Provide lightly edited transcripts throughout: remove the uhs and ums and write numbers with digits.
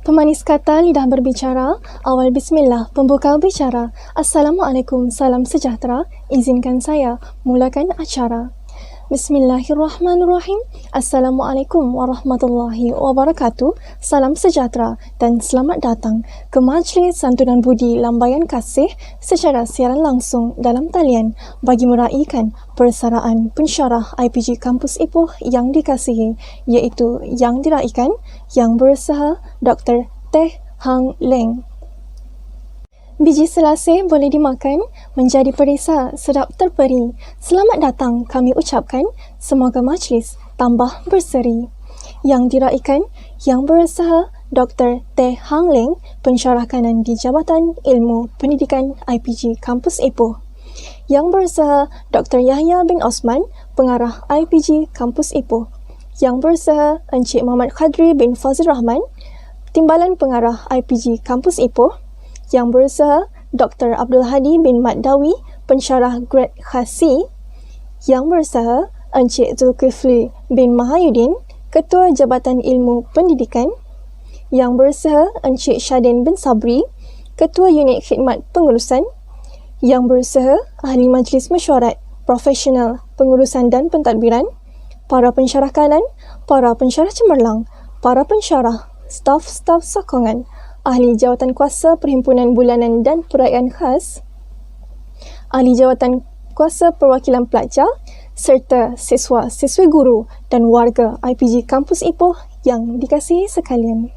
Pemanis kata lidah berbicara, awal bismillah, pembuka bicara. Assalamualaikum, salam sejahtera, izinkan saya mulakan acara. Bismillahirrahmanirrahim. Assalamualaikum warahmatullahi wabarakatuh. Salam sejahtera dan selamat datang ke Majlis Santunan Budi Lambaian Kasih secara siaran langsung dalam talian bagi meraihkan persaraan pensyarah IPG Kampus Ipoh yang dikasihi, iaitu yang diraihkan Yang Berusaha Dr. Teh Hang Leng. Biji selasih boleh dimakan, menjadi perisa sedap terperi. Selamat datang kami ucapkan, semoga majlis tambah berseri. Yang diraihkan, Yang Berusaha Dr. Teh Hang Leng, pensyarah kanan di Jabatan Ilmu Pendidikan IPG Kampus Ipoh. Yang Berusaha Dr. Yahya bin Osman, pengarah IPG Kampus Ipoh. Yang Berusaha Encik Muhammad Khadri bin Fazil Rahman, Timbalan Pengarah IPG Kampus Ipoh. Yang Berusaha Dr. Abdul Hadi bin Mat Dawi, pensyarah grad khasi. Yang Berusaha Encik Zulkifli bin Mahayudin, Ketua Jabatan Ilmu Pendidikan. Yang Berusaha Encik Syadin bin Sabri, Ketua Unit Khidmat Pengurusan. Yang Berusaha Ahli Majlis Mesyuarat Profesional Pengurusan dan Pentadbiran. Para pensyarah kanan, para pensyarah cemerlang, para pensyarah, staf-staf sokongan, Ahli Jawatan Kuasa Perhimpunan Bulanan dan Perayaan Khas, Ahli Jawatan Kuasa Perwakilan Pelajar, serta siswa-siswi guru dan warga IPG Kampus Ipoh yang dikasihi sekalian.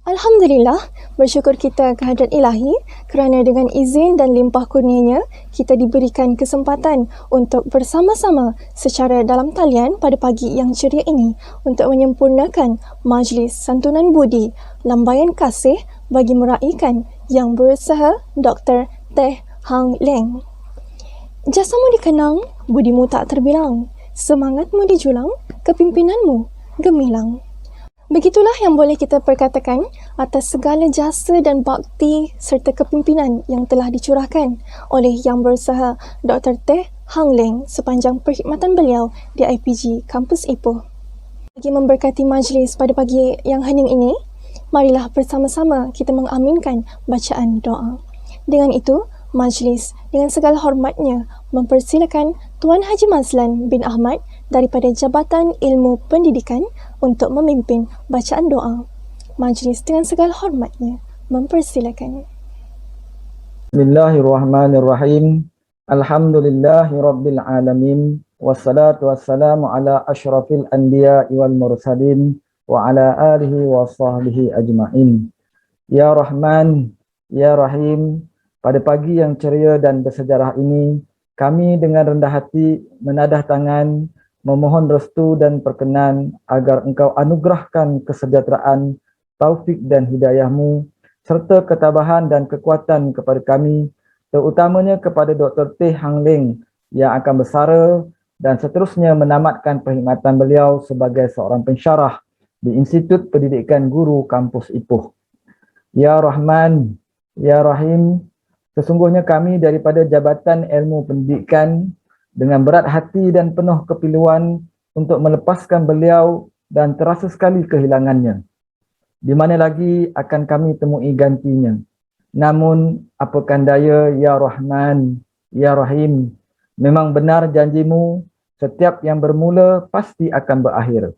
Alhamdulillah, bersyukur kita kehadrat ilahi kerana dengan izin dan limpah kurnianya, kita diberikan kesempatan untuk bersama-sama secara dalam talian pada pagi yang ceria ini untuk menyempurnakan Majlis Santunan Budi Lambaian Kasih bagi meraihkan Yang Berusaha Dr. Teh Hang Leng. Jasamu dikenang, budimu tak terbilang, semangatmu dijulang, kepimpinanmu gemilang. Begitulah yang boleh kita perkatakan atas segala jasa dan bakti serta kepimpinan yang telah dicurahkan oleh Yang Berusaha Dr. Teh Hang Leng sepanjang perkhidmatan beliau di IPG Kampus Ipoh. Bagi memberkati majlis pada pagi yang hening ini, marilah bersama-sama kita mengaminkan bacaan doa. Dengan itu, majlis dengan segala hormatnya mempersilakan Tuan Haji Mazlan bin Ahmad daripada Jabatan Ilmu Pendidikan untuk memimpin bacaan doa. Majlis dengan segala hormatnya mempersilakan. Bismillahirrahmanirrahim. Alhamdulillahirabbil alamin. Wassalatu wassalamu ala asyrafil anbiya'i wal mursalin wa ala alihi wa sahbihi ajma'in. Ya Rahman, Ya Rahim, pada pagi yang ceria dan bersejarah ini, kami dengan rendah hati menadah tangan, memohon restu dan perkenan agar Engkau anugerahkan kesejahteraan, taufik dan hidayah-Mu, serta ketabahan dan kekuatan kepada kami, terutamanya kepada Dr. Teh Hang Leng yang akan bersara dan seterusnya menamatkan perkhidmatan beliau sebagai seorang pensyarah di Institut Pendidikan Guru Kampus Ipoh. Ya Rahman, Ya Rahim, sesungguhnya kami daripada Jabatan Ilmu Pendidikan dengan berat hati dan penuh kepiluan untuk melepaskan beliau dan terasa sekali kehilangannya. Di mana lagi akan kami temui gantinya. Namun, apakan daya, Ya Rahman, Ya Rahim, memang benar janjimu, setiap yang bermula pasti akan berakhir.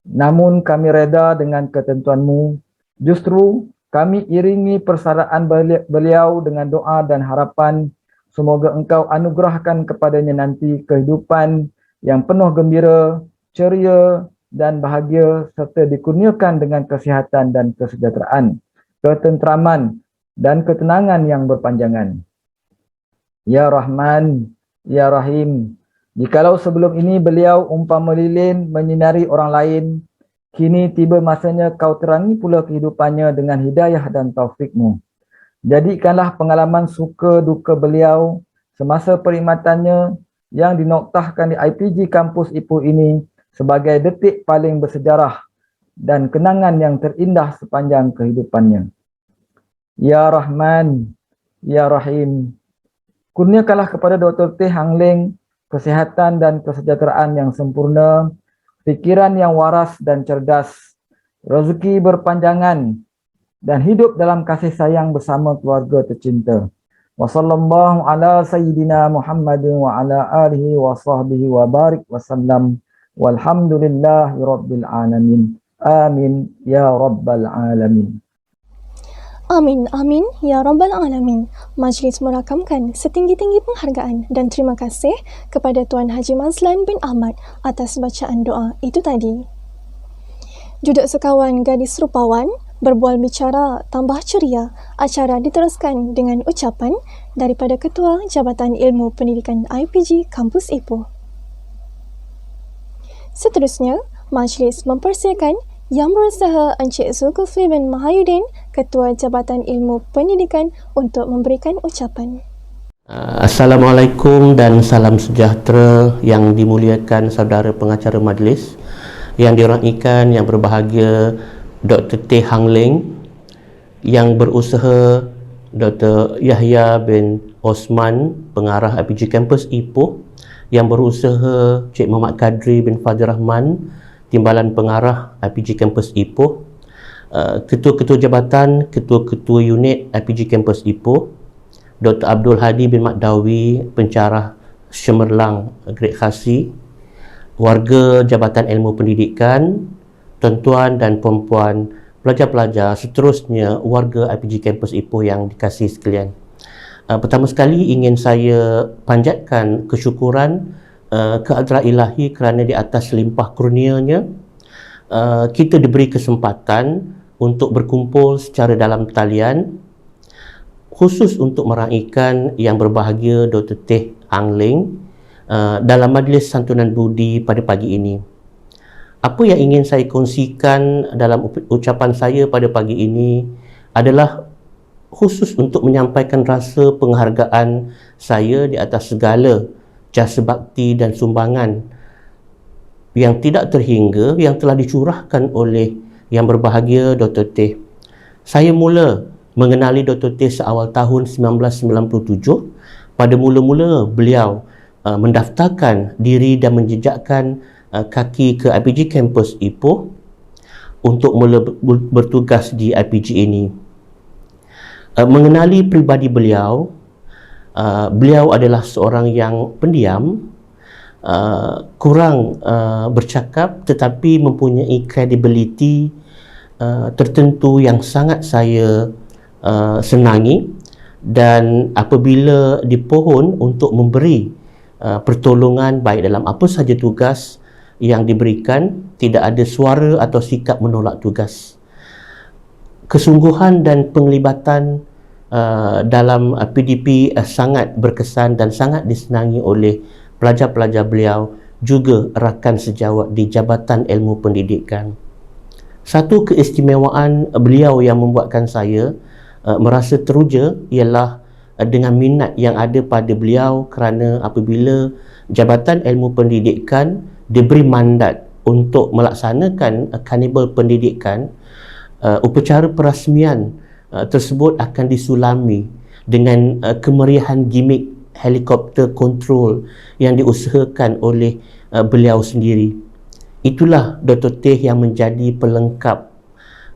Namun kami reda dengan ketentuanmu, justru kami iringi persaraan beliau dengan doa dan harapan semoga Engkau anugerahkan kepadanya nanti kehidupan yang penuh gembira, ceria dan bahagia serta dikurniakan dengan kesihatan dan kesejahteraan, ketenteraman dan ketenangan yang berpanjangan. Ya Rahman, Ya Rahim, jikalau sebelum ini beliau umpama lilin menyinari orang lain, kini tiba masanya Kau terangi pula kehidupannya dengan hidayah dan taufik-Mu. Jadikanlah pengalaman suka duka beliau semasa perkhidmatannya yang dinoktahkan di IPG Kampus Ipoh ini sebagai detik paling bersejarah dan kenangan yang terindah sepanjang kehidupannya. Ya Rahman, Ya Rahim, kurniakanlah kepada Dr. Teh Hang Leng kesihatan dan kesejahteraan yang sempurna, pikiran yang waras dan cerdas, rezeki berpanjangan, dan hidup dalam kasih sayang bersama keluarga tercinta. Wa sallallahu ala sayyidina Muhammadin wa ala alihi wa sahbihi wa barik wa sallam. Walhamdulillahi rabbil alamin. Amin ya rabbal alamin. Amin, amin, ya Rabbal Alamin. Majlis merakamkan setinggi-tinggi penghargaan dan terima kasih kepada Tuan Haji Mazlan bin Ahmad atas bacaan doa itu tadi. Duduk sekawan gadis rupawan, berbual bicara tambah ceria. Acara diteruskan dengan ucapan daripada Ketua Jabatan Ilmu Pendidikan IPG Kampus Ipoh. Seterusnya, majlis mempersilakan Yang Berusaha Encik Zulkifli bin Mahayuddin, Ketua Jabatan Ilmu Pendidikan untuk memberikan ucapan. Assalamualaikum dan salam sejahtera yang dimuliakan saudara pengacara majlis, yang diraikan yang berbahagia Dr. Teh Hang Ling, yang berusaha Dr. Yahya bin Osman, pengarah IPG Kampus Ipoh, yang berusaha Cik Muhammad Kadri bin Fadil Rahman, Timbalan Pengarah IPG Kampus Ipoh, Ketua-Ketua Jabatan, Ketua-Ketua Unit IPG Kampus Ipoh, Dr. Abdul Hadi bin Makdawi, Pencarah Cemerlang Grade Khasi, warga Jabatan Ilmu Pendidikan, tuan-tuan dan perempuan, pelajar-pelajar, seterusnya warga IPG Kampus Ipoh yang dikasihi sekalian. Pertama sekali ingin saya panjatkan kesyukuran ke hadrat ilahi kerana di atas limpah kurnianya kita diberi kesempatan untuk berkumpul secara dalam talian khusus untuk meraikan yang berbahagia Dr. Teh Hang Ling dalam majlis santunan budi pada pagi ini. Apa yang ingin saya kongsikan dalam ucapan saya pada pagi ini adalah khusus untuk menyampaikan rasa penghargaan saya di atas segala jasa bakti dan sumbangan yang tidak terhingga yang telah dicurahkan oleh yang berbahagia Dr. Teh. Saya mula mengenali Dr. Teh seawal tahun 1997. Pada mula-mula beliau mendaftarkan diri dan menjejakkan kaki ke IPG Kampus Ipoh untuk mula bertugas di IPG ini. Mengenali pribadi beliau, beliau adalah seorang yang pendiam, kurang bercakap tetapi mempunyai kredibiliti tertentu yang sangat saya senangi, dan apabila dipohon untuk memberi pertolongan baik dalam apa sahaja tugas yang diberikan, tidak ada suara atau sikap menolak tugas. Kesungguhan dan penglibatan dalam PDP sangat berkesan dan sangat disenangi oleh pelajar-pelajar beliau, juga rakan sejawat di Jabatan Ilmu Pendidikan. Satu keistimewaan beliau yang membuatkan saya merasa teruja ialah dengan minat yang ada pada beliau, kerana apabila Jabatan Ilmu Pendidikan diberi mandat untuk melaksanakan karnival pendidikan, upacara perasmian tersebut akan disulami dengan kemeriahan gimmick helikopter kontrol yang diusahakan oleh beliau sendiri. Itulah Dr. Teh yang menjadi pelengkap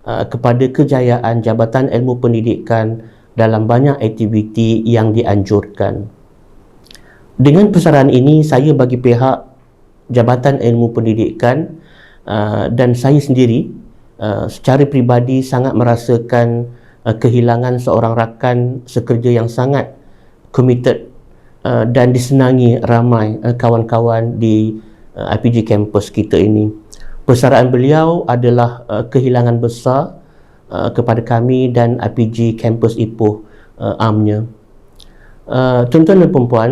kepada kejayaan Jabatan Ilmu Pendidikan dalam banyak aktiviti yang dianjurkan. Dengan pesanan ini, saya bagi pihak Jabatan Ilmu Pendidikan dan saya sendiri secara peribadi sangat merasakan kehilangan seorang rakan sekerja yang sangat committed dan disenangi ramai kawan-kawan di IPG Campus kita ini. Persaraan beliau adalah kehilangan besar kepada kami dan IPG Campus Ipoh amnya. Tuan-tuan dan perempuan,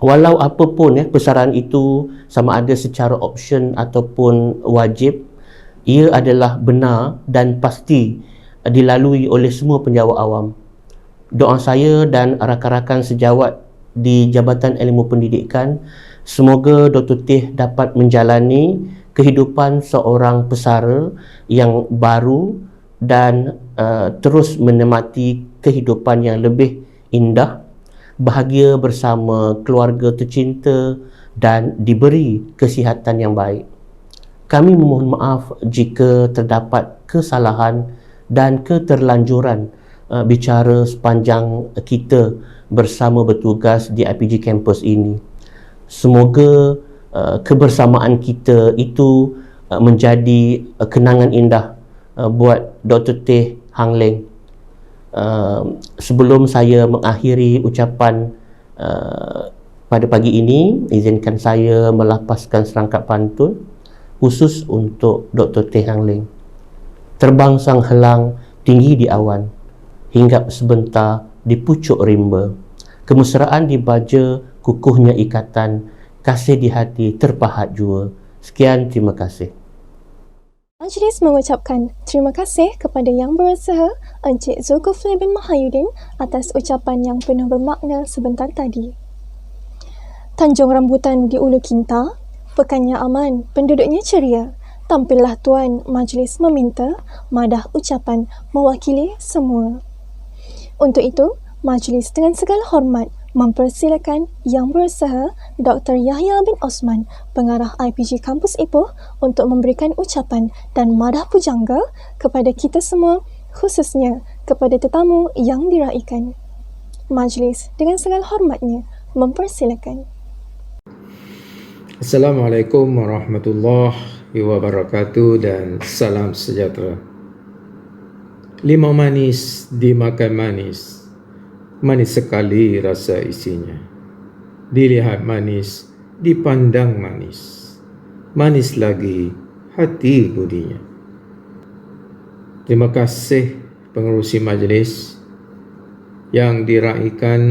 walau apapun persaraan itu, sama ada secara option ataupun wajib, ia adalah benar dan pasti dilalui oleh semua penjawat awam. Doa saya dan rakan-rakan sejawat di Jabatan Ilmu Pendidikan, semoga Dr. Teh dapat menjalani kehidupan seorang pesara yang baru dan terus menikmati kehidupan yang lebih indah, bahagia bersama keluarga tercinta dan diberi kesihatan yang baik. Kami memohon maaf jika terdapat kesalahan dan keterlanjuran bicara sepanjang kita bersama bertugas di IPG Campus ini. Semoga kebersamaan kita itu menjadi kenangan indah buat Dr. Teh Hang Leng. Sebelum saya mengakhiri ucapan pada pagi ini, izinkan saya melafazkan serangkap pantun khusus untuk Dr. Teh Hang Leng. Terbang sang helang tinggi di awan, hinggap sebentar di pucuk rimba. Kemesraan di baja, kukuhnya ikatan, kasih di hati terpahat jua. Sekian, terima kasih. Majlis mengucapkan terima kasih kepada Yang Berusaha Encik Zulkifli bin Mahayuddin atas ucapan yang penuh bermakna sebentar tadi. Tanjung Rambutan di Ulu Kinta, pekannya aman, penduduknya ceria. Tampillah tuan, majlis meminta madah ucapan mewakili semua. Untuk itu, majlis dengan segala hormat mempersilakan Yang Berusaha Dr. Yahya bin Osman, pengarah IPG Kampus Ipoh, untuk memberikan ucapan dan madah pujangga kepada kita semua, khususnya kepada tetamu yang diraikan. Majlis dengan segala hormatnya mempersilakan. Assalamualaikum warahmatullahi wabarakatuh dan salam sejahtera. Limau manis dimakan manis, manis sekali rasa isinya. Dilihat manis, dipandang manis, manis lagi hati budinya. Terima kasih pengerusi majlis yang diraikan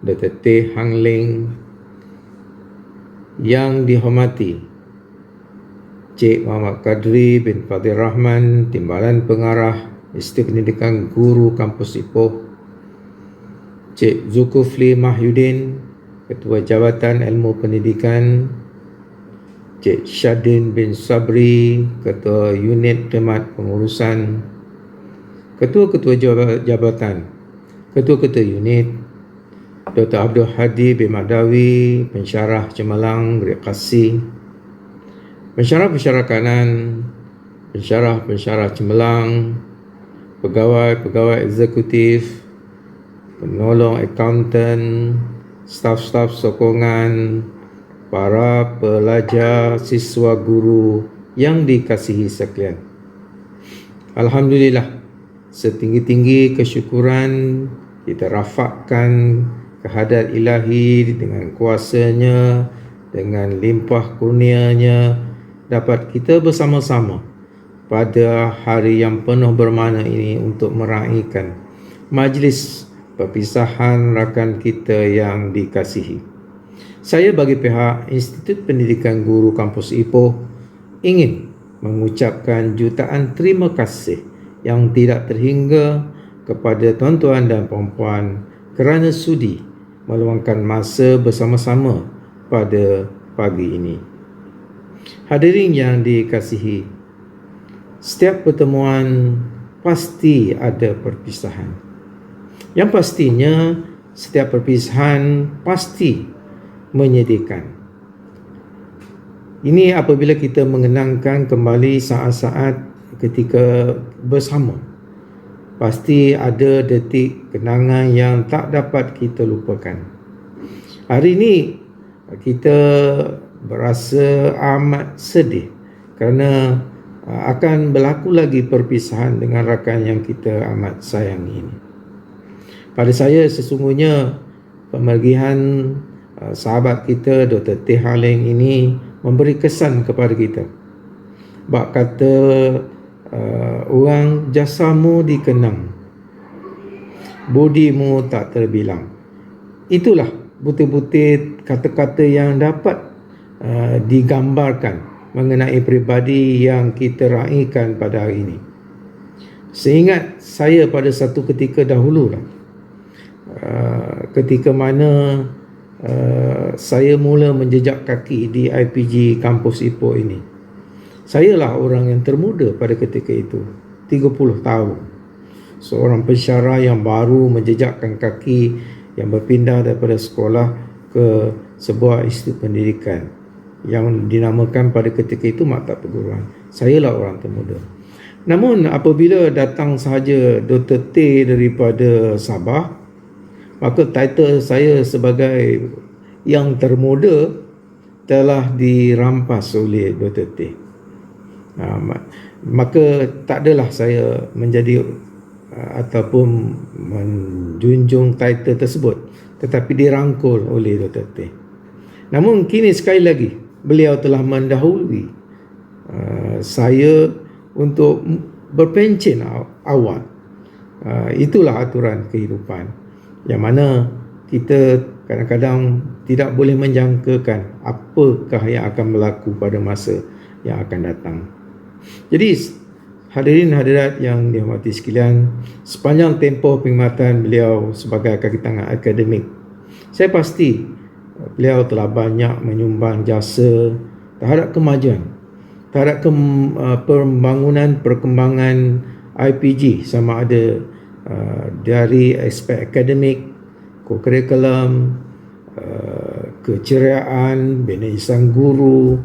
Dr. Teh Hang Leng, yang dihormati Cik Muhammad Kadri bin Fadil Rahman, Timbalan Pengarah Institut Pendidikan Guru Kampus Ipoh, Cik Zulkifli Mahayuddin, Ketua Jabatan Ilmu Pendidikan, Cik Syadin bin Sabri, Ketua Unit Khidmat Pengurusan, Ketua-Ketua Jabatan, Ketua-Ketua Unit, Dr. Abdul Hadi bin Madawi, Pensyarah Cemerlang Berkasi, Pensyarah-pensyarah kanan, Pensyarah-pensyarah Cemerlang, Pegawai-pegawai eksekutif, penolong akauntan, staf-staf sokongan, para pelajar, siswa guru yang dikasihi sekalian. Alhamdulillah, setinggi-tinggi kesyukuran kita rafakkan kehadrat ilahi dengan kuasanya, dengan limpah kurnianya, dapat kita bersama-sama pada hari yang penuh bermakna ini untuk meraihkan majlis perpisahan rakan kita yang dikasihi. Saya bagi pihak Institut Pendidikan Guru Kampus Ipoh ingin mengucapkan jutaan terima kasih yang tidak terhingga kepada tuan-tuan dan puan-puan kerana sudi meluangkan masa bersama-sama pada pagi ini. Hadirin yang dikasihi, setiap pertemuan pasti ada perpisahan. Yang pastinya, setiap perpisahan pasti menyedihkan. Ini apabila kita mengenangkan kembali saat-saat ketika bersama. Pasti ada detik kenangan yang tak dapat kita lupakan. Hari ini kita berasa amat sedih kerana akan berlaku lagi perpisahan dengan rakan yang kita amat sayangi ini. Pada saya sesungguhnya pemergian sahabat kita Dr. Teh Hang Leng ini memberi kesan kepada kita. Bak kata orang jasamu dikenang, budimu tak terbilang. Itulah butir-butir kata-kata yang dapat digambarkan mengenai peribadi yang kita raikan pada hari ini. Seingat saya pada satu ketika dahulu ketika mana saya mula menjejak kaki di IPG Kampus Ipoh ini. Sayalah orang yang termuda pada ketika itu, 30 tahun. Seorang pensyarah yang baru menjejakkan kaki, yang berpindah daripada sekolah ke sebuah institut pendidikan yang dinamakan pada ketika itu Maktab Perguruan. Sayalah orang termuda. Namun apabila datang sahaja Dr. T daripada Sabah, maka title saya sebagai yang termuda telah dirampas oleh Dr. T. Maka tak adalah saya menjadi ataupun menjunjung title tersebut, tetapi dirangkul oleh Dr. T. Namun kini sekali lagi beliau telah mendahului saya untuk berpencen awal. Itulah aturan kehidupan, yang mana kita kadang-kadang tidak boleh menjangkakan apakah yang akan berlaku pada masa yang akan datang. Jadi hadirin hadirat yang dihormati sekalian, sepanjang tempoh perkhidmatan beliau sebagai kaki tangan akademik, saya pasti beliau telah banyak menyumbang jasa terhadap kemajuan, terhadap pembangunan perkembangan IPG, sama ada dari aspek akademik, kurikulum, keceriaan, bina insan guru.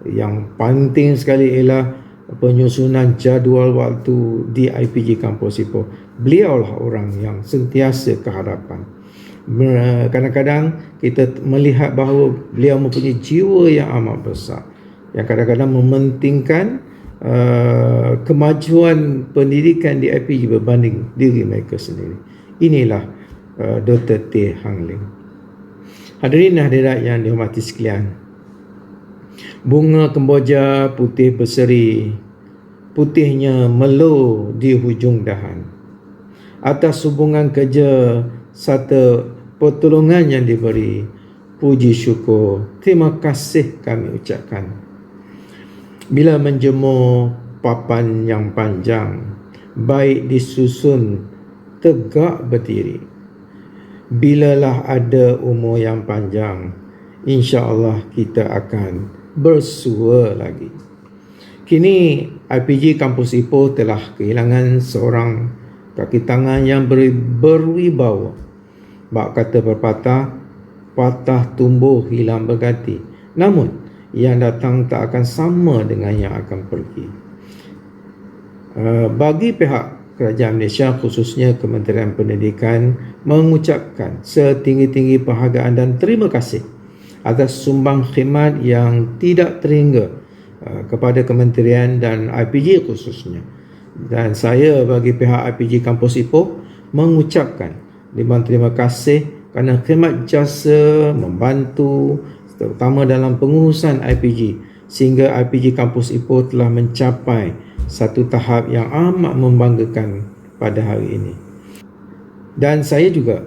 Yang penting sekali ialah penyusunan jadual waktu di IPG Kampus Ipoh. Beliaulah orang yang sentiasa ke hadapan. Kadang-kadang kita melihat bahawa beliau mempunyai jiwa yang amat besar, yang kadang-kadang mementingkan kemajuan pendidikan di IPG berbanding diri mereka sendiri. Inilah Dr. T. Hang Leng. Hadirin hadirat yang dihormati sekalian, bunga kemboja putih berseri, putihnya melo di hujung dahan. Atas hubungan kerja serta pertolongan yang diberi, puji syukur, terima kasih kami ucapkan. Bila menjemur papan yang panjang, baik disusun tegak berdiri. Bilalah ada umur yang panjang, insya-Allah kita akan bersua lagi. Kini IPG Kampus Ipoh telah kehilangan seorang kaki tangan yang berwibawa. Bak kata pepatah, patah tumbuh hilang berganti. Namun yang datang tak akan sama dengan yang akan pergi. Bagi pihak Kerajaan Malaysia, khususnya Kementerian Pendidikan, mengucapkan setinggi-tinggi penghargaan dan terima kasih atas sumbang khidmat yang tidak terhingga kepada kementerian dan IPG khususnya. Dan saya bagi pihak IPG Kampus Ipoh mengucapkan terima kasih kerana khidmat jasa membantu terutama dalam pengurusan IPG, sehingga IPG Kampus Ipoh telah mencapai satu tahap yang amat membanggakan pada hari ini. Dan saya juga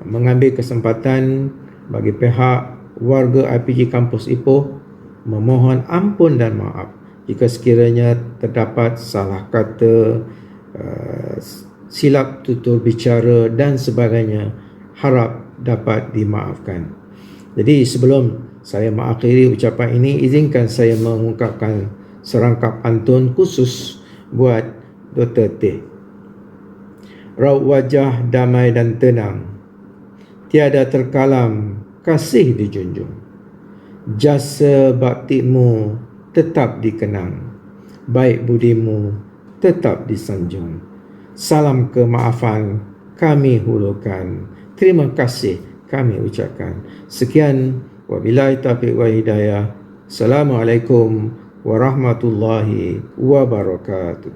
mengambil kesempatan bagi pihak warga IPG Kampus Ipoh memohon ampun dan maaf jika sekiranya terdapat salah kata, silap tutur bicara dan sebagainya. Harap dapat dimaafkan. Jadi sebelum saya mengakhiri ucapan ini, izinkan saya mengungkapkan serangkap pantun khusus buat Dr. T. Raut wajah damai dan tenang, tiada terkalam kasih dijunjung. Jasa baktimu tetap dikenang, baik budimu tetap disanjung. Salam kemaafan kami hulurkan, terima kasih kami ucapkan. Sekian, wabillahi taufiq wal hidayah. Assalamualaikum warahmatullahi wabarakatuh.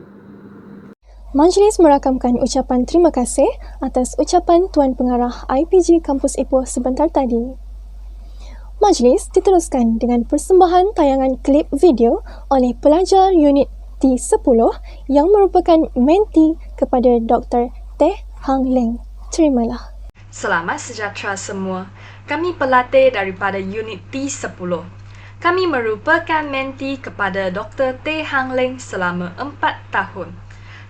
Majlis merakamkan ucapan terima kasih atas ucapan Tuan Pengarah IPG Kampus Ipoh sebentar tadi. Majlis diteruskan dengan persembahan tayangan klip video oleh pelajar unit T10 yang merupakan menti kepada Dr. T. Hang Leng. Terimalah. Selamat sejahtera semua. Kami pelatih daripada unit T10. Kami merupakan menti kepada Dr. T. Hang Leng selama 4 tahun.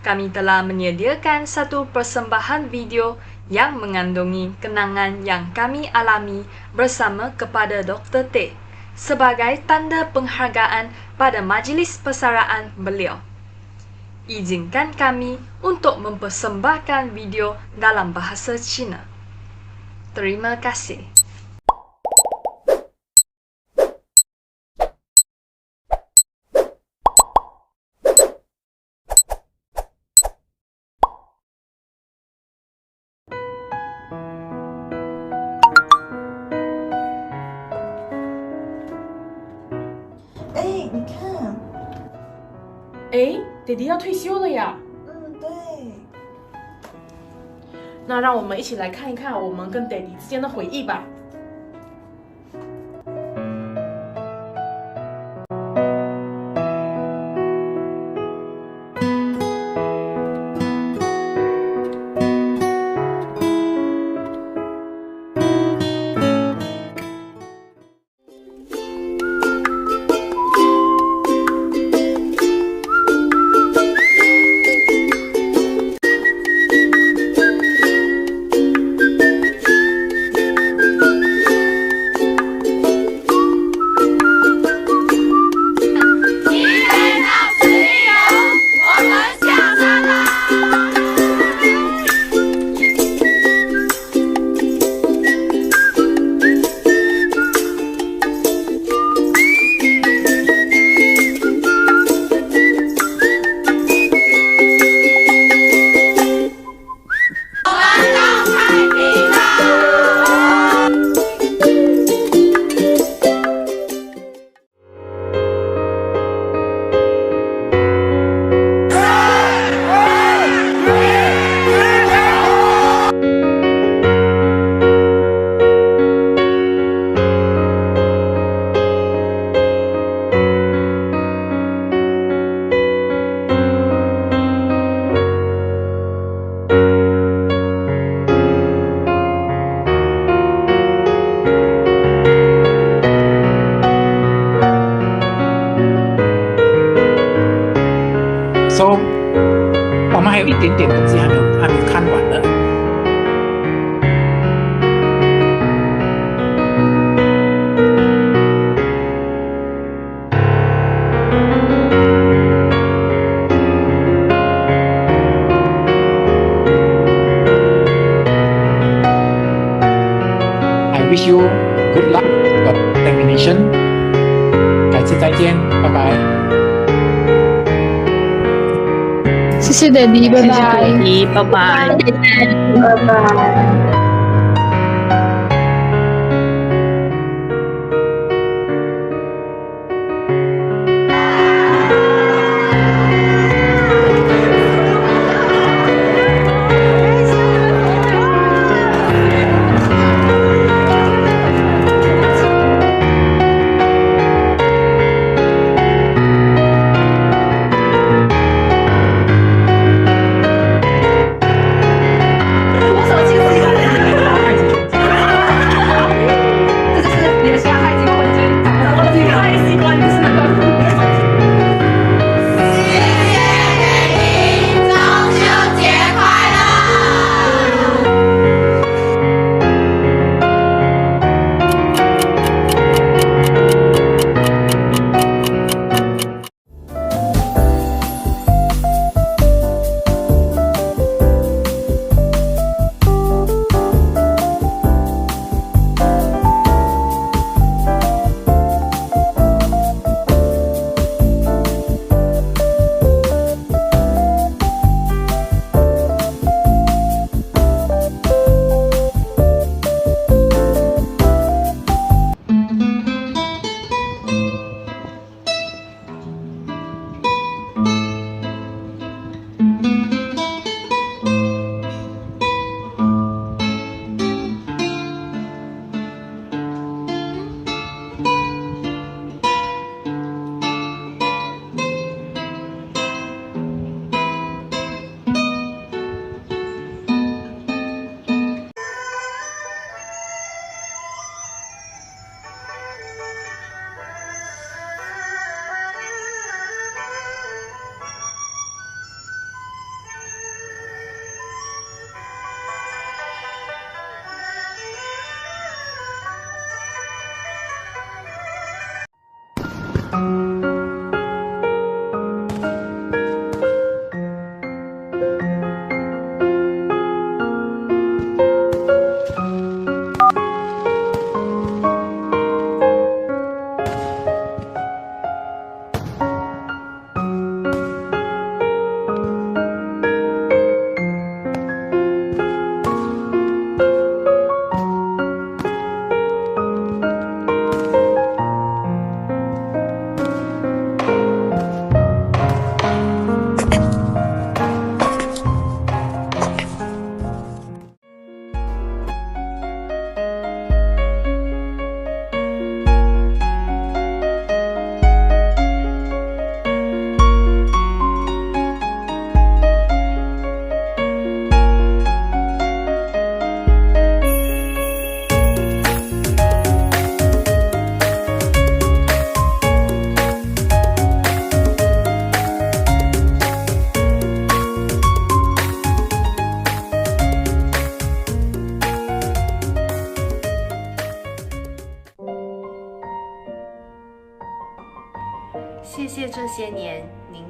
Kami telah menyediakan satu persembahan video yang mengandungi kenangan yang kami alami bersama kepada Dr. T sebagai tanda penghargaan pada majlis persaraan beliau. Izinkan kami untuk mempersembahkan video dalam bahasa Cina. Terima kasih. 哎，爹地要退休了呀。对。那让我们一起来看一看我们跟爹地之间的回忆吧。So， 我们还有一点点东西还没有看完的。I wish you good luck for examination。改次再见，拜拜。谢谢爹地，拜拜。拜拜。拜拜。我手机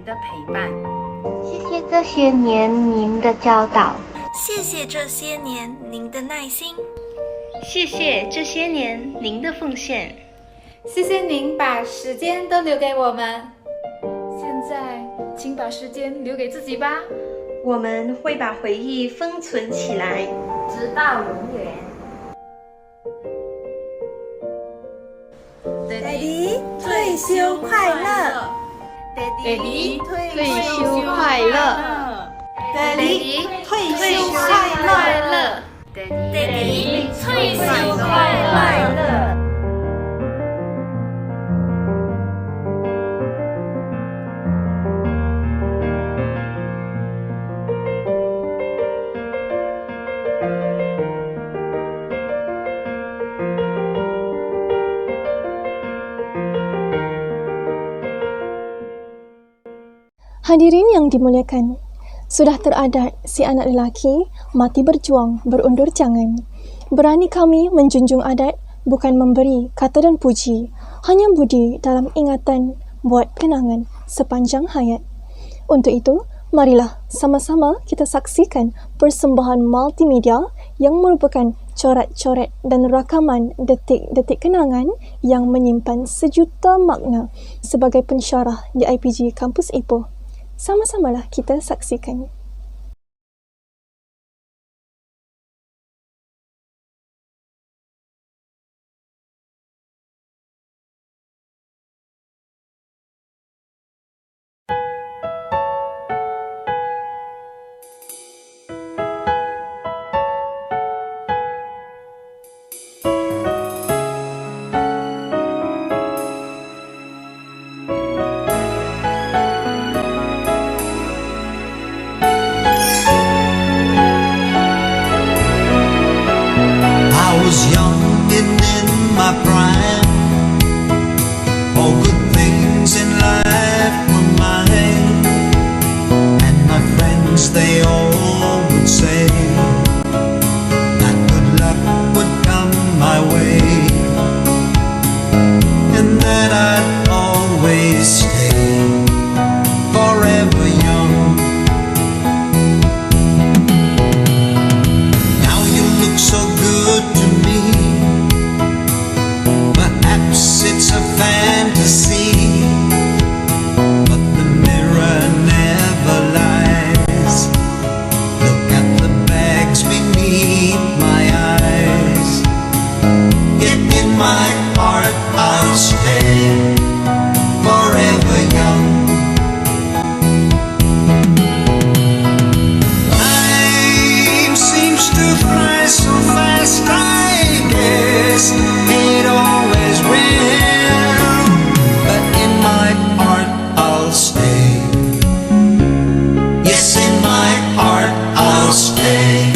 的陪伴。谢谢这些年您的教导，谢谢这些年您的耐心，谢谢这些年您的奉献，谢谢您把时间都留给我们。现在，请把时间留给自己吧。我们会把回忆封存起来，直到永远。Daddy 退休快乐 Daddy 退休快乐 ，Daddy 退休快乐 ，Daddy 退休快乐。Hadirin yang dimuliakan, sudah teradat si anak lelaki mati berjuang berundur jangan. Berani kami menjunjung adat, bukan memberi kata dan puji, hanya budi dalam ingatan buat kenangan sepanjang hayat. Untuk itu, marilah sama-sama kita saksikan persembahan multimedia yang merupakan coret-coret dan rakaman detik-detik kenangan yang menyimpan sejuta makna sebagai pensyarah di IPG Kampus Ipoh. Sama-samalah kita saksikan. They all would say that good luck would come my way, and that I'd always stay forever young. Now you look so good to me, perhaps it's a fantasy, but the mirror never lies. Look at the bags beneath my eyes. Yet in my heart I'll stay forever young. Time seems to fly so fast, I guess it always will. But in my heart I'll stay. Yes, in my heart I'll stay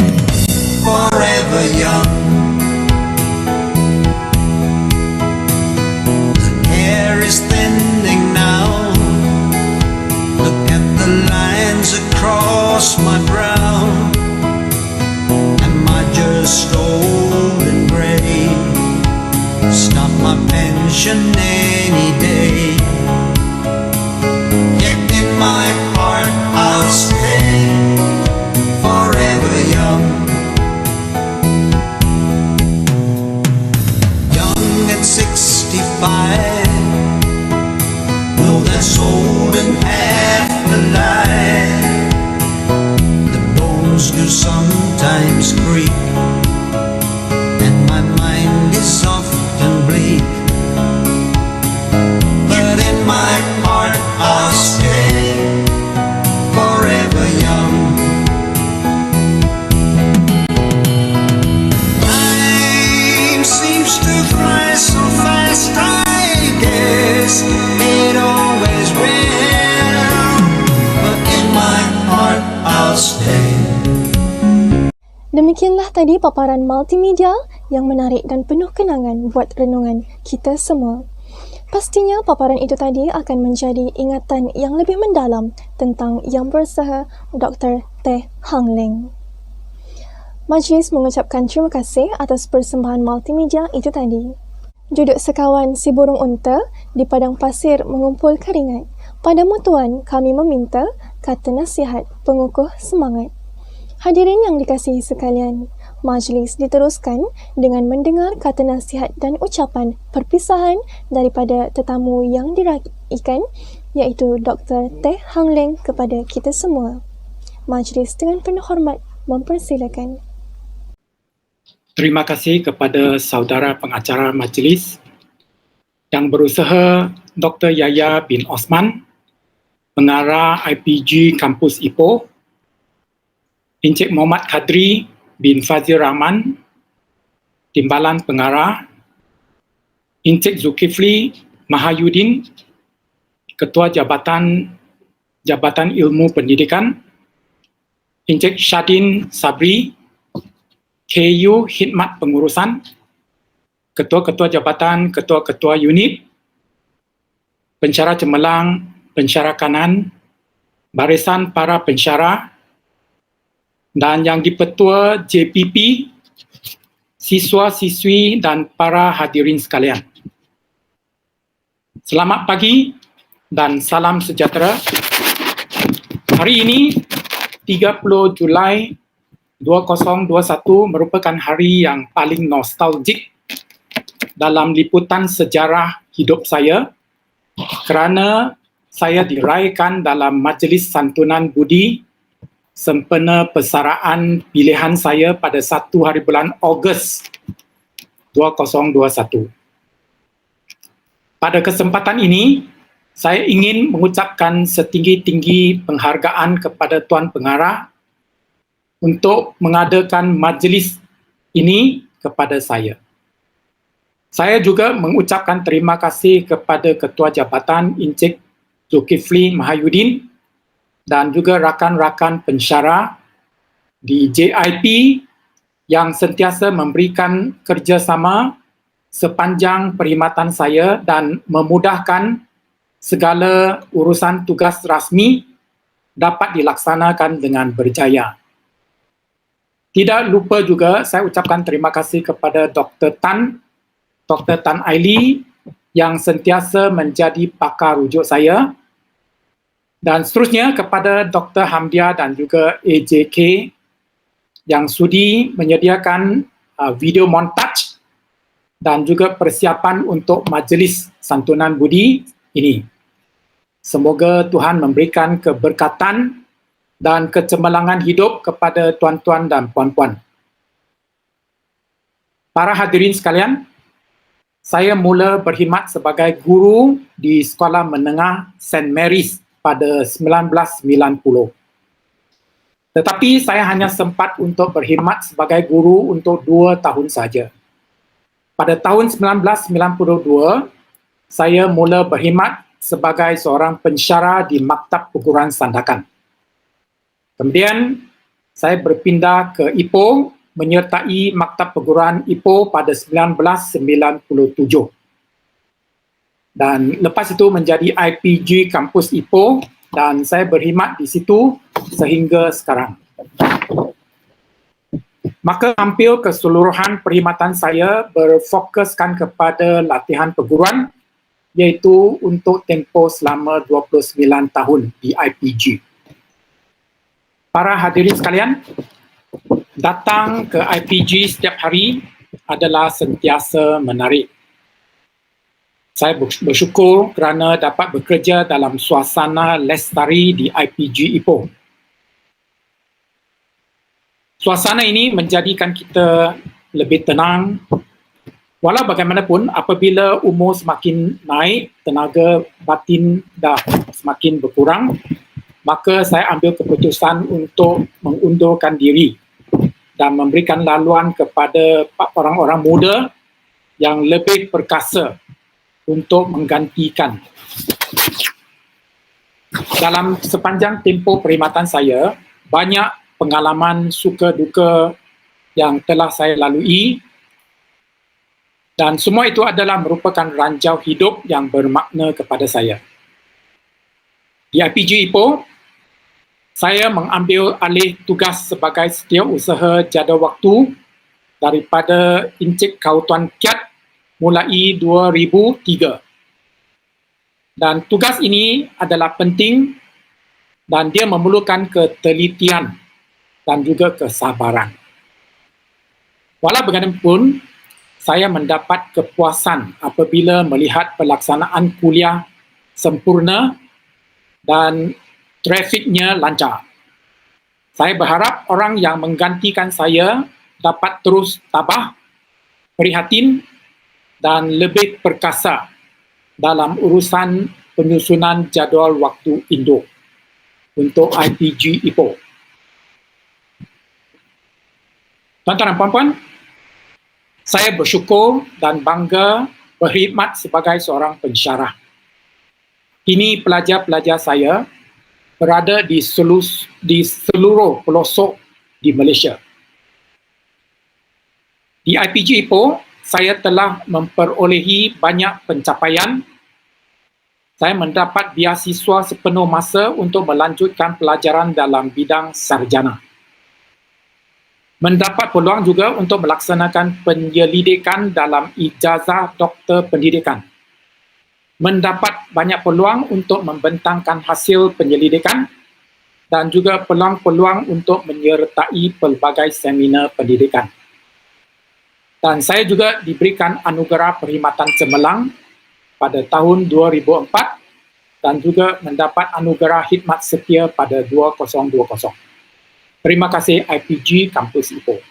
forever young. The hair is thinning now. Look at the lines across my brow. Am I just old and gray? Stop my pension any day. Yet in my heart I'll stay forever young. Young at 65, though that's old and half alive. The bones do sometimes creak, and my mind is often bleak. But in my heart I'll stay forever young. Time seems to fly so fast, I guess it always will. But in my heart I'll stay. Demikianlah tadi paparan multimedia yang menarik dan penuh kenangan buat renungan kita semua. Pastinya paparan itu tadi akan menjadi ingatan yang lebih mendalam tentang Yang Bersaha Dr. Teh Hang Leng. Majlis mengucapkan terima kasih atas persembahan multimedia itu tadi. Duduk sekawan si burung unta di padang pasir mengumpul keringat, Padamu Tuan, kami meminta kata nasihat pengukuh semangat. Hadirin yang dikasihi sekalian, majlis diteruskan dengan mendengar kata nasihat dan ucapan perpisahan daripada tetamu yang diraikan, iaitu Dr. Teh Hang Leng kepada kita semua. Majlis dengan penuh hormat mempersilakan. Terima kasih kepada saudara pengacara majlis yang berusaha Dr. Yahya bin Osman, pengarah IPG Kampus Ipoh, Encik Muhammad Khadri bin Fazil Rahman, Timbalan Pengarah, Encik Zulkifli Mahayuddin, Ketua Jabatan Ilmu Pendidikan, Encik Syadin Sabri, KU Khidmat Pengurusan, Ketua-Ketua Jabatan, Ketua-Ketua Unit, Pensyarah Cemerlang, Pensyarah Kanan, Barisan Para Pensyarah, dan yang di-Petua JPP, siswa-siswi dan para hadirin sekalian. Selamat pagi dan salam sejahtera. Hari ini, 30 Julai 2021 merupakan hari yang paling nostalgik dalam liputan sejarah hidup saya kerana saya diraikan dalam Majlis Santunan Budi sempena persaraan pilihan saya pada 1 hari bulan Ogos 2021. Pada kesempatan ini, saya ingin mengucapkan setinggi-tinggi penghargaan kepada Tuan Pengarah untuk mengadakan majlis ini kepada saya. Saya juga mengucapkan terima kasih kepada Ketua Jabatan Encik Zulkifli Mahayuddin dan juga rakan-rakan pensyarah di JIP yang sentiasa memberikan kerjasama sepanjang perkhidmatan saya dan memudahkan segala urusan tugas rasmi dapat dilaksanakan dengan berjaya. Tidak lupa juga saya ucapkan terima kasih kepada Dr. Tan Aili yang sentiasa menjadi pakar rujuk saya, dan seterusnya kepada Dr. Hamdia dan juga AJK yang sudi menyediakan video montage dan juga persiapan untuk majlis santunan budi ini. Semoga Tuhan memberikan keberkatan dan kecemerlangan hidup kepada tuan-tuan dan puan-puan. Para hadirin sekalian, saya mula berkhidmat sebagai guru di Sekolah Menengah St. Mary's pada 1990. Tetapi saya hanya sempat untuk berkhidmat sebagai guru untuk 2 tahun saja. Pada tahun 1992, saya mula berkhidmat sebagai seorang pensyarah di Maktab Perguruan Sandakan. Kemudian, saya berpindah ke Ipoh menyertai Maktab Perguruan Ipoh pada 1997. Dan lepas itu menjadi IPG Kampus Ipoh dan saya berkhidmat di situ sehingga sekarang. Maka hampir keseluruhan perkhidmatan saya berfokuskan kepada latihan perguruan, iaitu untuk tempoh selama 29 tahun di IPG. Para hadirin sekalian, datang ke IPG setiap hari adalah sentiasa menarik. Saya bersyukur kerana dapat bekerja dalam suasana lestari di IPG Ipoh. Suasana ini menjadikan kita lebih tenang. Walau bagaimanapun, apabila umur semakin naik, tenaga batin dah semakin berkurang, maka saya ambil keputusan untuk mengundurkan diri dan memberikan laluan kepada orang-orang muda yang lebih perkasa untuk menggantikan. Dalam sepanjang tempoh perkhidmatan saya, banyak pengalaman suka duka yang telah saya lalui, dan semua itu adalah merupakan ranjau hidup yang bermakna kepada saya. Di IPG Ipoh, saya mengambil alih tugas sebagai setiausaha jadual waktu daripada Encik Kau Tuan Kiat mulai 2003. Dan tugas ini adalah penting dan dia memerlukan ketelitian dan juga kesabaran. Walau bagaimanapun, saya mendapat kepuasan apabila melihat pelaksanaan kuliah sempurna dan trafiknya lancar. Saya berharap orang yang menggantikan saya dapat terus tabah, prihatin dan lebih perkasa dalam urusan penyusunan jadual waktu induk untuk IPG Ipoh. Tuan-tuan dan puan-puan, saya bersyukur dan bangga berkhidmat sebagai seorang pensyarah. Kini pelajar-pelajar saya berada di seluruh pelosok di Malaysia. Di IPG Ipoh, saya telah memperolehi banyak pencapaian. Saya mendapat beasiswa sepenuh masa untuk melanjutkan pelajaran dalam bidang sarjana. Mendapat peluang juga untuk melaksanakan penyelidikan dalam ijazah doktor pendidikan. Mendapat banyak peluang untuk membentangkan hasil penyelidikan dan juga peluang-peluang untuk menyertai pelbagai seminar pendidikan. Dan saya juga diberikan anugerah Perkhidmatan Cemerlang pada tahun 2004 dan juga mendapat anugerah Khidmat Setia pada 2020. Terima kasih IPG Kampus Ipoh.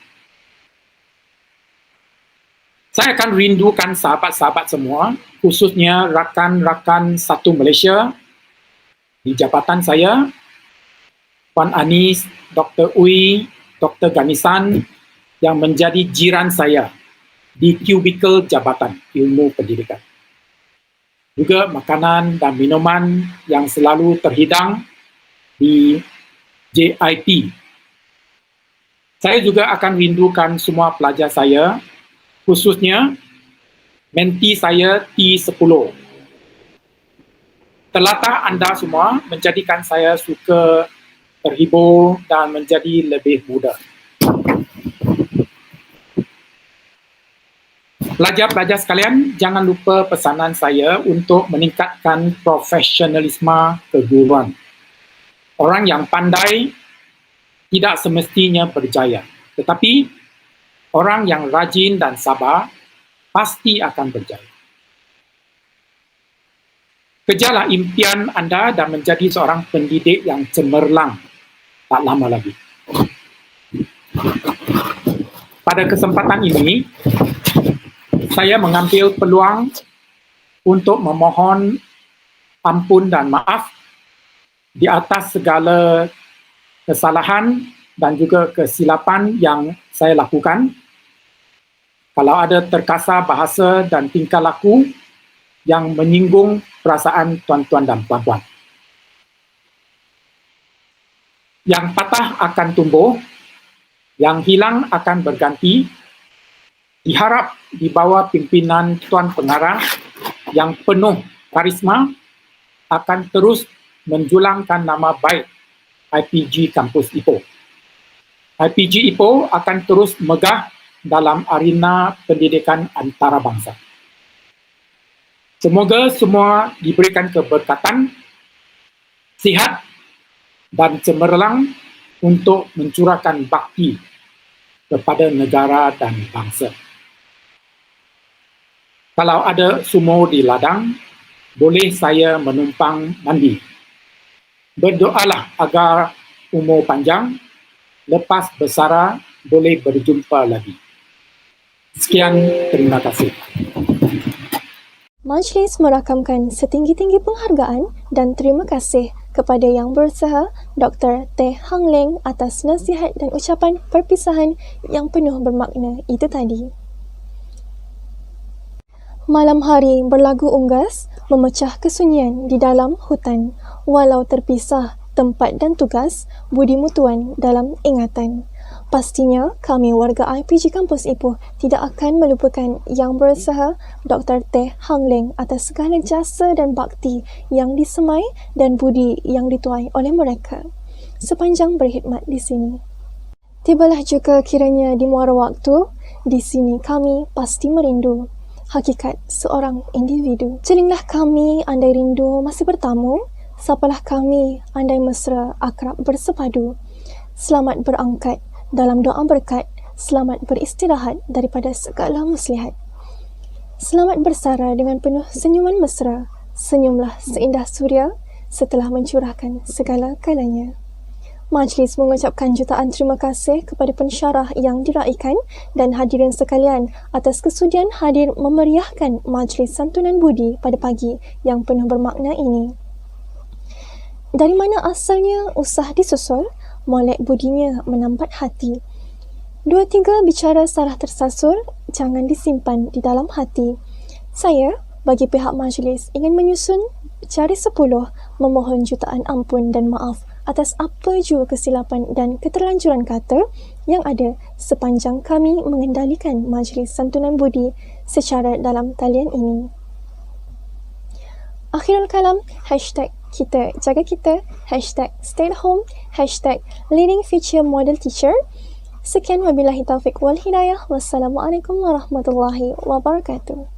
Saya akan rindukan sahabat-sahabat semua, khususnya rakan-rakan Satu Malaysia di jabatan saya, Puan Anis, Dr. Uy, Dr. Ganisan yang menjadi jiran saya di kubikel Jabatan Ilmu Pendidikan. Juga makanan dan minuman yang selalu terhidang di JIP. Saya juga akan rindukan semua pelajar saya, khususnya menti saya T10. Telatah anda semua menjadikan saya suka terhibur dan menjadi lebih muda. Pelajar-pelajar sekalian, jangan lupa pesanan saya untuk meningkatkan profesionalisme keguruan. Orang yang pandai tidak semestinya berjaya, tetapi orang yang rajin dan sabar pasti akan berjaya. Kejarlah impian anda dan menjadi seorang pendidik yang cemerlang tak lama lagi. Pada kesempatan ini, saya mengambil peluang untuk memohon ampun dan maaf di atas segala kesalahan dan juga kesilapan yang saya lakukan. Kalau ada terkasar bahasa dan tingkah laku yang menyinggung perasaan tuan-tuan dan puan-puan. Yang patah akan tumbuh, yang hilang akan berganti. Diharap di bawah pimpinan Tuan Pengarah yang penuh karisma akan terus menjulangkan nama baik IPG Kampus Ipoh. IPG Ipoh akan terus megah dalam arena pendidikan antarabangsa. Semoga semua diberikan keberkatan, sihat dan cemerlang untuk mencurahkan bakti kepada negara dan bangsa. Kalau ada sumur di ladang, boleh saya menumpang mandi. Berdoalah agar umur panjang, lepas bersara boleh berjumpa lagi. Sekian, terima kasih. Majlis merakamkan setinggi-tinggi penghargaan dan terima kasih kepada Yang Berusaha Dr. Teh Hang Leng atas nasihat dan ucapan perpisahan yang penuh bermakna itu tadi. Malam hari berlagu unggas memecah kesunyian di dalam hutan. Walau terpisah tempat dan tugas, budi mutuan dalam ingatan. Pastinya kami warga IPG Kampus Ipoh tidak akan melupakan Yang Berusaha Dr. Teh Hang Leng atas segala jasa dan bakti yang disemai dan budi yang dituai oleh mereka sepanjang berkhidmat di sini. Tibalah juga kiranya di muara waktu, di sini kami pasti merindu. hakikat seorang individu. Celinglah kami andai rindu masih bertamu, sapalah kami andai mesra akrab bersepadu. Selamat berangkat dalam doa berkat, selamat beristirahat daripada segala muslihat. Selamat bersara dengan penuh senyuman mesra, senyumlah seindah suria setelah mencurahkan segala kalanya. Majlis mengucapkan jutaan terima kasih kepada pensyarah yang diraikan dan hadirin sekalian atas kesudian hadir memeriahkan majlis santunan budi pada pagi yang penuh bermakna ini. Dari mana asalnya usah disusul, molek budinya menambat hati. 2-3 bicara salah tersasur, jangan disimpan di dalam hati. Saya, bagi pihak majlis, ingin menyusun cari 10 memohon jutaan ampun dan maaf atas apa jua kesilapan dan keterlanjuran kata yang ada sepanjang kami mengendalikan majlis santunan budi secara dalam talian ini. Akhirul kalam, hashtag kita jaga kita, hashtag stay at home, hashtag leading future model teacher. Sekian wabillahi taufiq wal hidayah. Wassalamualaikum warahmatullahi wabarakatuh.